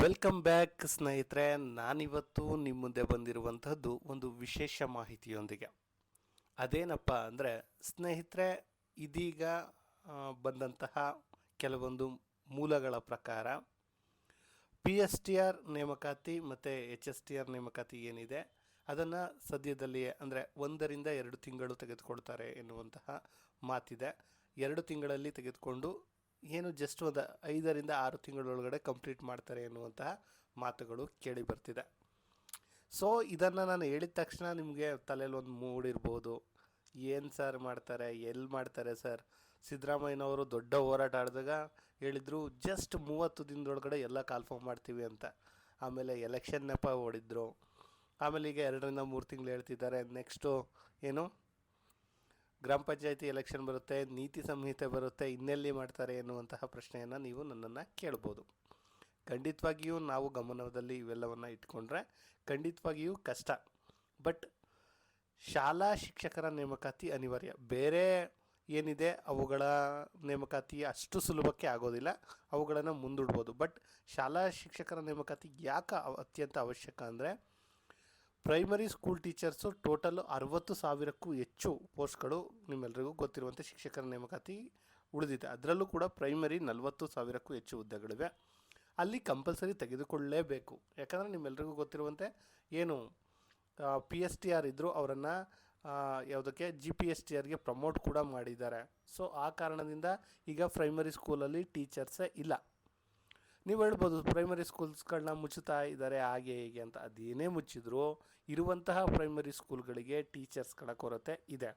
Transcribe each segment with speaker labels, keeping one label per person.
Speaker 1: Welcome back ಸ್ನೇಹಿತರೆ. ನಾನಿವತ್ತು ನಿಮ್ಮ ಮುಂದೆ ಬಂದಿರುವಂತಹದ್ದು ಒಂದು ವಿಶೇಷ ಮಾಹಿತಿಯೊಂದಿಗೆ. ಅದೇನಪ್ಪ ಅಂದರೆ ಸ್ನೇಹಿತರೆ, ಇದೀಗ ಬಂದಂತಹ ಕೆಲವೊಂದು ಮೂಲಗಳ ಪ್ರಕಾರ PSTR ನೇಮಕಾತಿ ಮತ್ತು HSTR ನೇಮಕಾತಿ ಏನಿದೆ ಅದನ್ನು ಸದ್ಯದಲ್ಲಿಯೇ ಅಂದರೆ 1-2 ತಿಂಗಳು ತೆಗೆದುಕೊಳ್ತಾರೆ ಎನ್ನುವಂತಹ ಮಾತಿದೆ. 2 ತಿಂಗಳಲ್ಲಿ ತೆಗೆದುಕೊಂಡು ಏನು ಜಸ್ಟ್ ಒಂದು 5-6 ತಿಂಗಳೊಳಗಡೆ ಕಂಪ್ಲೀಟ್ ಮಾಡ್ತಾರೆ ಎನ್ನುವಂತಹ ಮಾತುಗಳು ಕೇಳಿ ಬರ್ತಿದೆ. ಸೊ ಇದನ್ನು ನಾನು ಹೇಳಿದ ತಕ್ಷಣ ನಿಮಗೆ ತಲೆಯಲ್ಲಿ ಒಂದು ಮೂಡಿರ್ಬೋದು, ಏನು ಸರ್ ಮಾಡ್ತಾರೆ, ಎಲ್ಲಿ ಮಾಡ್ತಾರೆ ಸರ್? ಸಿದ್ದರಾಮಯ್ಯನವರು ದೊಡ್ಡ ಹೋರಾಟ ಆಡಿದಾಗ ಹೇಳಿದರು ಜಸ್ಟ್ 30 ದಿನದೊಳಗಡೆ ಎಲ್ಲ ಕಾಲ್ಫಾರ್ಮ್ ಮಾಡ್ತೀವಿ ಅಂತ. ಆಮೇಲೆ ಎಲೆಕ್ಷನ್ ನೆಪ ಓಡಿದ್ರು. ಆಮೇಲೆ ಈಗ 2-3 ತಿಂಗಳು ಹೇಳ್ತಿದ್ದಾರೆ. ನೆಕ್ಸ್ಟು ಏನು ಗ್ರಾಮ ಪಂಚಾಯತಿ ಎಲೆಕ್ಷನ್ ಬರುತ್ತೆ, ನೀತಿ ಸಂಹಿತೆ ಬರುತ್ತೆ, ಇನ್ನೆಲ್ಲಿ ಮಾಡ್ತಾರೆ ಎನ್ನುವಂತಹ ಪ್ರಶ್ನೆಯನ್ನು ನೀವು ನನ್ನನ್ನು ಕೇಳ್ಬೋದು. ಖಂಡಿತವಾಗಿಯೂ ನಾವು ಗಮನದಲ್ಲಿ ಇವೆಲ್ಲವನ್ನು ಇಟ್ಕೊಂಡ್ರೆ ಖಂಡಿತವಾಗಿಯೂ ಕಷ್ಟ. ಬಟ್ ಶಾಲಾ ಶಿಕ್ಷಕರ ನೇಮಕಾತಿ ಅನಿವಾರ್ಯ. ಬೇರೆ ಏನಿದೆ ಅವುಗಳ ನೇಮಕಾತಿ ಅಷ್ಟು ಸುಲಭಕ್ಕೆ ಆಗೋದಿಲ್ಲ, ಅವುಗಳನ್ನು ಮುಂದೂಡ್ಬೋದು. ಬಟ್ ಶಾಲಾ ಶಿಕ್ಷಕರ ನೇಮಕಾತಿ ಯಾಕೆ ಅತ್ಯಂತ ಅವಶ್ಯಕ ಅಂದರೆ, ಪ್ರೈಮರಿ ಸ್ಕೂಲ್ ಟೀಚರ್ಸು ಟೋಟಲ್ 60,000ಕ್ಕೂ ಹೆಚ್ಚು ಪೋಸ್ಟ್ಗಳು ನಿಮ್ಮೆಲ್ಲರಿಗೂ ಗೊತ್ತಿರುವಂತೆ ಶಿಕ್ಷಕರ ನೇಮಕಾತಿ ಉಳಿದಿದೆ. ಅದರಲ್ಲೂ ಕೂಡ ಪ್ರೈಮರಿ 40,000ಕ್ಕೂ ಹೆಚ್ಚು ಹುದ್ದೆಗಳಿವೆ. ಅಲ್ಲಿ ಕಂಪಲ್ಸರಿ ತೆಗೆದುಕೊಳ್ಳಲೇಬೇಕು. ಯಾಕಂದರೆ ನಿಮ್ಮೆಲ್ಲರಿಗೂ ಗೊತ್ತಿರುವಂತೆ ಏನು PSTR ಇದ್ದರೂ ಅವರನ್ನು ಯಾವುದಕ್ಕೆ GPSTRಗೆ ಪ್ರಮೋಟ್ ಕೂಡ ಮಾಡಿದ್ದಾರೆ. ಸೊ ಆ ಕಾರಣದಿಂದ ಈಗ ಪ್ರೈಮರಿ ಸ್ಕೂಲಲ್ಲಿ ಟೀಚರ್ಸೇ ಇಲ್ಲ. ನೀವು ಹೇಳ್ಬೋದು ಪ್ರೈಮರಿ ಸ್ಕೂಲ್ಸ್ಗಳನ್ನ ಮುಚ್ಚುತ್ತಾ ಇದ್ದಾರೆ ಹಾಗೆ ಹೀಗೆ ಅಂತ. ಅದೇನೇ ಮುಚ್ಚಿದ್ರೂ ಇರುವಂತಹ ಪ್ರೈಮರಿ ಸ್ಕೂಲ್ಗಳಿಗೆ ಟೀಚರ್ಸ್ಗಳ ಕೊರತೆ ಇದೆ.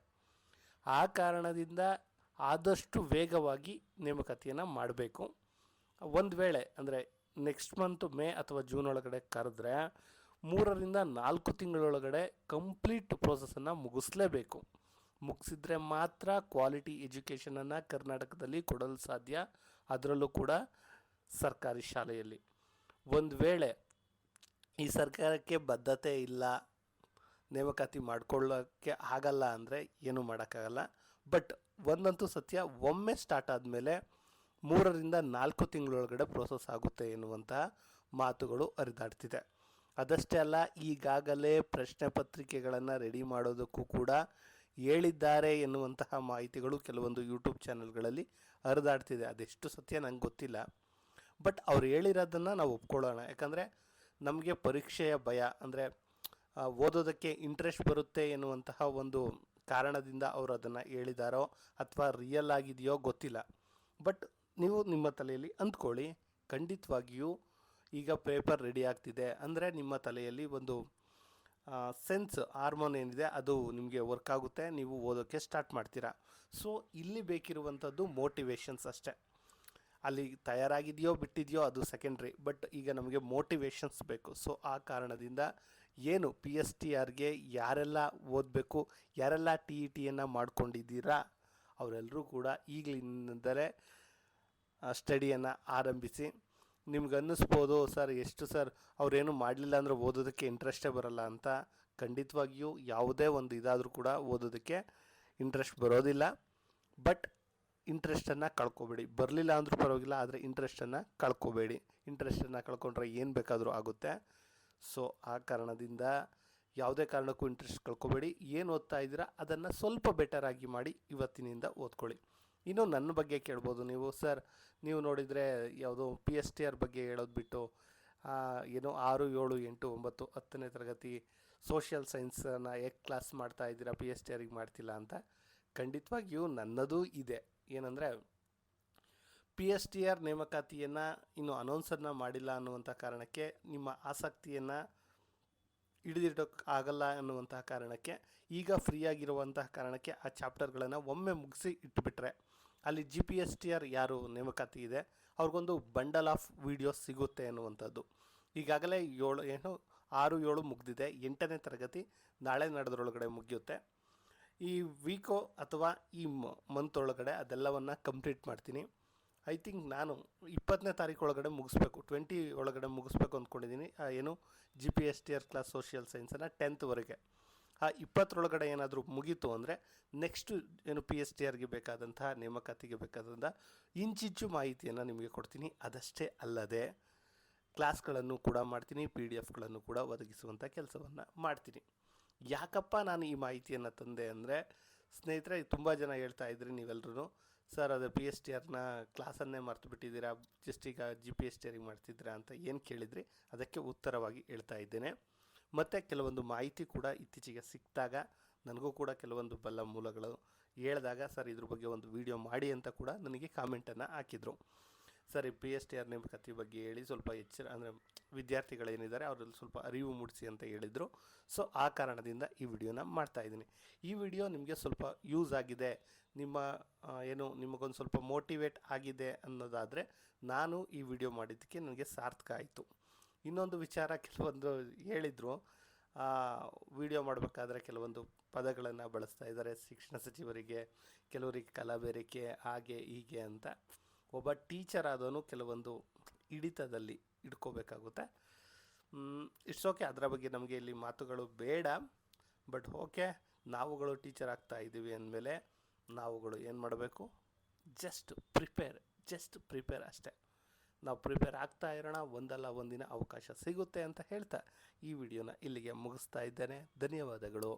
Speaker 1: ಆ ಕಾರಣದಿಂದ ಆದಷ್ಟು ವೇಗವಾಗಿ ನೇಮಕಾತಿಯನ್ನು ಮಾಡಬೇಕು. ಒಂದು ವೇಳೆ ಅಂದರೆ ನೆಕ್ಸ್ಟ್ ಮಂತು ಮೇ ಅಥವಾ ಜೂನ್ ಒಳಗಡೆ ಕರೆದ್ರೆ 3-4 ತಿಂಗಳೊಳಗಡೆ ಕಂಪ್ಲೀಟ್ ಪ್ರೋಸೆಸನ್ನು ಮುಗಿಸ್ಲೇಬೇಕು. ಮುಗಿಸಿದ್ರೆ ಮಾತ್ರ ಕ್ವಾಲಿಟಿ ಎಜುಕೇಷನನ್ನು ಕರ್ನಾಟಕದಲ್ಲಿ ಕೊಡಲು ಸಾಧ್ಯ, ಅದರಲ್ಲೂ ಕೂಡ ಸರ್ಕಾರಿ ಶಾಲೆಯಲ್ಲಿ. ಒಂದು ವೇಳೆ ಈ ಸರ್ಕಾರಕ್ಕೆ ಬದ್ಧತೆ ಇಲ್ಲ, ನೇಮಕಾತಿ ಮಾಡ್ಕೊಳ್ಳೋಕ್ಕೆ ಆಗಲ್ಲ ಅಂದರೆ ಏನೂ ಮಾಡೋಕ್ಕಾಗಲ್ಲ. ಬಟ್ ಒಂದಂತೂ ಸತ್ಯ, ಒಮ್ಮೆ ಸ್ಟಾರ್ಟ್ ಆದಮೇಲೆ 3-4 ತಿಂಗಳೊಳಗಡೆ ಪ್ರೋಸೆಸ್ ಆಗುತ್ತೆ ಎನ್ನುವಂತಹ ಮಾತುಗಳು ಹರಿದಾಡ್ತಿದೆ. ಅದಷ್ಟೇ ಅಲ್ಲ, ಈಗಾಗಲೇ ಪ್ರಶ್ನೆ ಪತ್ರಿಕೆಗಳನ್ನು ರೆಡಿ ಮಾಡೋದಕ್ಕೂ ಕೂಡ ಹೇಳಿದ್ದಾರೆ ಎನ್ನುವಂತಹ ಮಾಹಿತಿಗಳು ಕೆಲವೊಂದು ಯೂಟ್ಯೂಬ್ ಚಾನಲ್ಗಳಲ್ಲಿ ಹರಿದಾಡ್ತಿದೆ. ಅದೆಷ್ಟು ಸತ್ಯ ನಂಗೆ ಗೊತ್ತಿಲ್ಲ. ಬಟ್ ಅವ್ರು ಹೇಳಿರೋದನ್ನು ನಾವು ಒಪ್ಕೊಳ್ಳೋಣ. ಯಾಕಂದರೆ ನಮಗೆ ಪರೀಕ್ಷೆಯ ಭಯ, ಅಂದರೆ ಓದೋದಕ್ಕೆ ಇಂಟ್ರೆಸ್ಟ್ ಬರುತ್ತೆ ಎನ್ನುವಂತಹ ಒಂದು ಕಾರಣದಿಂದ ಅವರು ಅದನ್ನು ಹೇಳಿದಾರೋ ಅಥವಾ ರಿಯಲ್ ಆಗಿದೆಯೋ ಗೊತ್ತಿಲ್ಲ. ಬಟ್ ನೀವು ನಿಮ್ಮ ತಲೆಯಲ್ಲಿ ಅಂದ್ಕೊಳ್ಳಿ, ಖಂಡಿತವಾಗಿಯೂ ಈಗ ಪೇಪರ್ ರೆಡಿ ಆಗ್ತಿದೆ ಅಂದರೆ ನಿಮ್ಮ ತಲೆಯಲ್ಲಿ ಒಂದು ಸೆನ್ಸ್ ಹಾರ್ಮೋನ್ ಏನಿದೆ ಅದು ನಿಮಗೆ ವರ್ಕ್ ಆಗುತ್ತೆ, ನೀವು ಓದೋಕ್ಕೆ ಸ್ಟಾರ್ಟ್ ಮಾಡ್ತೀರಾ. ಸೊ ಇಲ್ಲಿ ಬೇಕಿರುವಂಥದ್ದು ಮೋಟಿವೇಶನ್ಸ್ ಅಷ್ಟೇ. ಅಲ್ಲಿ ತಯಾರಾಗಿದೆಯೋ ಬಿಟ್ಟಿದೆಯೋ ಅದು ಸೆಕೆಂಡ್ರಿ. ಬಟ್ ಈಗ ನಮಗೆ ಮೋಟಿವೇಶನ್ಸ್ ಬೇಕು. ಸೊ ಆ ಕಾರಣದಿಂದ ಏನು PSTRಗೆ ಯಾರೆಲ್ಲ ಓದಬೇಕು, ಯಾರೆಲ್ಲ TETಯನ್ನು ಮಾಡ್ಕೊಂಡಿದ್ದೀರಾ ಅವರೆಲ್ಲರೂ ಕೂಡ ಈಗಲಿಂದಲೇ ಸ್ಟಡಿಯನ್ನು ಆರಂಭಿಸಿ. ನಿಮ್ಗೆ ಅನ್ನಿಸ್ಬೋದು ಸರ್ ಎಷ್ಟು ಸರ್ ಅವರೇನು ಮಾಡಲಿಲ್ಲ ಅಂದರೆ ಓದೋದಕ್ಕೆ ಇಂಟ್ರೆಸ್ಟೇ ಬರಲ್ಲ ಅಂತ. ಖಂಡಿತವಾಗಿಯೂ ಯಾವುದೇ ಒಂದು ಇದಾದರೂ ಕೂಡ ಓದೋದಕ್ಕೆ ಇಂಟ್ರೆಸ್ಟ್ ಬರೋದಿಲ್ಲ. ಬಟ್ ಇಂಟ್ರೆಸ್ಟನ್ನು ಕಳ್ಕೊಬೇಡಿ. ಬರಲಿಲ್ಲ ಅಂದರೂ ಪರವಾಗಿಲ್ಲ, ಆದರೆ ಇಂಟ್ರೆಸ್ಟನ್ನು ಕಳ್ಕೊಬೇಡಿ. ಇಂಟ್ರೆಸ್ಟನ್ನು ಕಳ್ಕೊಂಡ್ರೆ ಏನು ಬೇಕಾದರೂ ಆಗುತ್ತೆ. ಸೊ ಆ ಕಾರಣದಿಂದ ಯಾವುದೇ ಕಾರಣಕ್ಕೂ ಇಂಟ್ರೆಸ್ಟ್ ಕಳ್ಕೊಬೇಡಿ. ಏನು ಓದ್ತಾ ಇದ್ದೀರಾ ಅದನ್ನು ಸ್ವಲ್ಪ ಬೆಟರಾಗಿ ಮಾಡಿ ಇವತ್ತಿನಿಂದ ಓದ್ಕೊಳ್ಳಿ. ಇನ್ನು ನನ್ನ ಬಗ್ಗೆ ಕೇಳ್ಬೋದು ನೀವು, ಸರ್ ನೀವು ನೋಡಿದರೆ ಯಾವುದೋ PSTR ಬಗ್ಗೆ ಹೇಳೋದು ಬಿಟ್ಟು ಏನೋ 6, 7, 8, 9, 10ನೇ ತರಗತಿ ಸೋಷಿಯಲ್ ಸೈನ್ಸನ್ನು ಹೇಗೆ ಕ್ಲಾಸ್ ಮಾಡ್ತಾ ಇದ್ದೀರಾ, PSTRಗೆ ಮಾಡ್ತಿಲ್ಲ ಅಂತ. ಖಂಡಿತವಾಗಿಯೂ ನನ್ನದೂ ಇದೆ. ಏನಂದರೆ PSTR ನೇಮಕಾತಿಯನ್ನು ಇನ್ನೂ ಅನೌನ್ಸನ್ನು ಮಾಡಿಲ್ಲ ಅನ್ನುವಂಥ ಕಾರಣಕ್ಕೆ, ನಿಮ್ಮ ಆಸಕ್ತಿಯನ್ನು ಹಿಡಿದಿಡೋಕ್ಕೆ ಆಗಲ್ಲ ಅನ್ನುವಂತಹ ಕಾರಣಕ್ಕೆ, ಈಗ ಫ್ರೀಯಾಗಿರುವಂತಹ ಕಾರಣಕ್ಕೆ ಆ ಚಾಪ್ಟರ್ಗಳನ್ನು ಒಮ್ಮೆ ಮುಗಿಸಿ ಇಟ್ಟುಬಿಟ್ರೆ ಅಲ್ಲಿ GPSTR ಯಾರು ನೇಮಕಾತಿ ಇದೆ ಅವ್ರಿಗೊಂದು ಬಂಡಲ್ ಆಫ್ ವೀಡಿಯೋಸ್ ಸಿಗುತ್ತೆ ಅನ್ನುವಂಥದ್ದು. ಈಗಾಗಲೇ 6, 7 ಮುಗಿದಿದೆ. 8ನೇ ತರಗತಿ ನಾಳೆ ನಡೆದ್ರೊಳಗಡೆ ಮುಗಿಯುತ್ತೆ. ಈ ವೀಕೋ ಅಥವಾ ಈ ಮಂತ್ ಒಳಗಡೆ ಅದೆಲ್ಲವನ್ನು ಕಂಪ್ಲೀಟ್ ಮಾಡ್ತೀನಿ. ಐ ಥಿಂಕ್ ನಾನು 20ನೇ ತಾರೀಕು ಒಳಗಡೆ ಮುಗಿಸ್ಬೇಕು, 20 ಒಳಗಡೆ ಮುಗಿಸ್ಬೇಕು ಅಂದ್ಕೊಂಡಿದ್ದೀನಿ. ಏನು GPSTR ಕ್ಲಾಸ್ ಸೋಷಿಯಲ್ ಸೈನ್ಸನ್ನು 10th ಆ 20ರೊಳಗಡೆ ಏನಾದರೂ ಮುಗೀತು ಅಂದರೆ ನೆಕ್ಸ್ಟು ಏನು PSTRಗೆ ಬೇಕಾದಂತಹ ನೇಮಕಾತಿಗೆ ಬೇಕಾದಂಥ ಇಂಚಿಂಚು ಮಾಹಿತಿಯನ್ನು ನಿಮಗೆ ಕೊಡ್ತೀನಿ. ಅದಷ್ಟೇ ಅಲ್ಲದೆ ಕ್ಲಾಸ್ಗಳನ್ನು ಕೂಡ ಮಾಡ್ತೀನಿ, PDF ಗಳನ್ನು ಕೂಡ ಒದಗಿಸುವಂಥ ಕೆಲಸವನ್ನು ಮಾಡ್ತೀನಿ. ಯಾಕಪ್ಪ ನಾನು ಈ ಮಾಹಿತಿಯನ್ನು ತಂದೆ ಅಂದರೆ, ಸ್ನೇಹಿತರೆ ತುಂಬ ಜನ ಹೇಳ್ತಾ ಇದ್ರಿ ನೀವೆಲ್ಲರೂ, ಸರ್ ಅದು PSTRನ ಕ್ಲಾಸನ್ನೇ ಮರ್ತು ಬಿಟ್ಟಿದ್ದೀರಾ, ಜಸ್ಟ್ ಈಗ GPS ಸ್ಟಿಯರಿಂಗ್ ಮಾಡ್ತಿದ್ದೀರಾ ಅಂತ ಏನು ಕೇಳಿದ್ರಿ, ಅದಕ್ಕೆ ಉತ್ತರವಾಗಿ ಹೇಳ್ತಾ ಇದ್ದೇನೆ. ಮತ್ತು ಕೆಲವೊಂದು ಮಾಹಿತಿ ಕೂಡ ಇತ್ತೀಚೆಗೆ ಸಿಕ್ಕಿದಾಗ ನನಗೂ ಕೂಡ ಕೆಲವೊಂದು ಬಲ್ಲ ಮೂಲಗಳು ಹೇಳಿದಾಗ, ಸರ್ ಇದ್ರ ಬಗ್ಗೆ ಒಂದು ವಿಡಿಯೋ ಮಾಡಿ ಅಂತ ಕೂಡ ನನಗೆ ಕಾಮೆಂಟನ್ನು ಹಾಕಿದರು. ಸರ್ ಈ PSTR ನೇಮಕಾತಿ ಬಗ್ಗೆ ಹೇಳಿ, ಸ್ವಲ್ಪ ಎಚ್ಚರ ಅಂದರೆ ವಿದ್ಯಾರ್ಥಿಗಳೇನಿದ್ದಾರೆ ಅವರಲ್ಲಿ ಸ್ವಲ್ಪ ಅರಿವು ಮೂಡಿಸಿ ಅಂತ ಹೇಳಿದರು. ಸೊ ಆ ಕಾರಣದಿಂದ ಈ ವಿಡಿಯೋನ ಮಾಡ್ತಾಯಿದ್ದೀನಿ. ಈ ವಿಡಿಯೋ ನಿಮಗೆ ಸ್ವಲ್ಪ ಯೂಸ್ ಆಗಿದೆ, ನಿಮಗೊಂದು ಸ್ವಲ್ಪ ಮೋಟಿವೇಟ್ ಆಗಿದೆ ಅನ್ನೋದಾದರೆ ನಾನು ಈ ವಿಡಿಯೋ ಮಾಡಿದ್ದಕ್ಕೆ ನನಗೆ ಸಾರ್ಥಕ ಆಯಿತು. ಇನ್ನೊಂದು ವಿಚಾರ, ಕೆಲವೊಂದು ಹೇಳಿದರು ವಿಡಿಯೋ ಮಾಡಬೇಕಾದ್ರೆ ಕೆಲವೊಂದು ಪದಗಳನ್ನು ಬಳಸ್ತಾ ಇದ್ದಾರೆ, ಶಿಕ್ಷಣ ಸಚಿವರಿಗೆ, ಕೆಲವರಿಗೆ ಕಲಬೆರಕೆ, ಹಾಗೆ ಹೀಗೆ ಅಂತ. ಒಬ್ಬ ಟೀಚರ್ ಆದವನು ಕೆಲವೊಂದು ಹಿಡಿತದಲ್ಲಿ ಇಟ್ಕೋಬೇಕಾಗುತ್ತೆ. ಇಟ್ಸ್ ಓಕೆ, ಅದರ ಬಗ್ಗೆ ನಮಗೆ ಇಲ್ಲಿ ಮಾತುಗಳು ಬೇಡ. ಬಟ್ ಓಕೆ, ನಾವುಗಳು ಟೀಚರ್ ಆಗ್ತಾ ಇದ್ದೀವಿ ಅಂದಮೇಲೆ ನಾವುಗಳು ಏನು ಮಾಡಬೇಕು, ಜಸ್ಟ್ ಪ್ರಿಪೇರ್ ಅಷ್ಟೇ. ನಾವು ಪ್ರಿಪೇರ್ ಆಗ್ತಾ ಇರೋಣ, ಒಂದಲ್ಲ ಒಂದಿನ ಅವಕಾಶ ಸಿಗುತ್ತೆ ಅಂತ ಹೇಳ್ತಾ ಈ ವಿಡಿಯೋನ ಇಲ್ಲಿಗೆ ಮುಗಿಸ್ತಾ ಇದ್ದೇನೆ. ಧನ್ಯವಾದಗಳು.